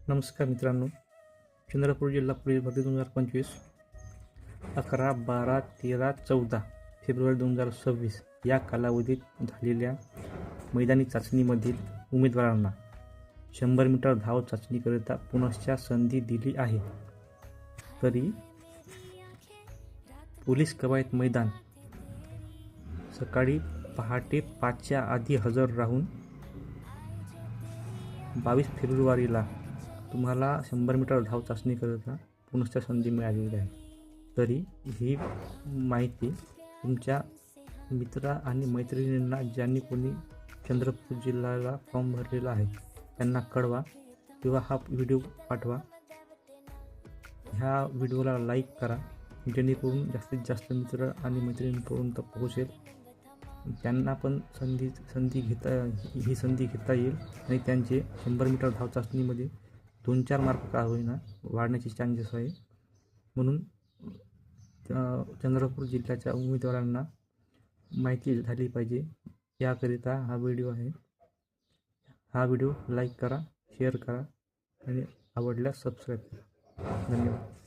नमस्कार मित्रांनो, चंद्रपूर जिल्हा पोलीस भरती 2025 11, 12, 13, 14 फेब्रुवारी 2026 या कालावधीत झालेल्या मैदानी चाचणीमधील उमेदवारांना 100 मीटर धाव चाचणीकरिता पुनश्च संधी दिली आहे. तरी पोलीस कवायत मैदान सकाळी पहाटे 5च्या आधी हजर राहून 22 फेब्रुवारीला तुम्हाला 100 मीटर धाव चाचणीकरिता पुनश्च संधी मिळालेली आहे. तरी ही माहिती तुमच्या मित्र आणि मैत्रिणींना ज्यांनी कोणी चंद्रपूर जिल्ह्याला फॉर्म भरलेला आहे त्यांना कळवा किंवा हा व्हिडिओ पाठवा. ह्या व्हिडिओला लाईक करा जेणेकरून जास्तीत जास्त मित्र आणि मैत्रिणींपर्यंत पोहोचेल. त्यांना पण संधी घेता येईल आणि त्यांचे 100 मीटर धाव चाचणीमध्ये 2-4 मार्क का होईना वाढण्याचे चान्सेस आहे. म्हणून चंद्रपूर जिल्ह्याच्या उमेदवारांना माहिती झाली पाहिजे याकरिता हा व्हिडिओ आहे. हा व्हिडिओ लाईक करा, शेअर करा आणि आवडल्यास सबस्क्राईब करा. धन्यवाद.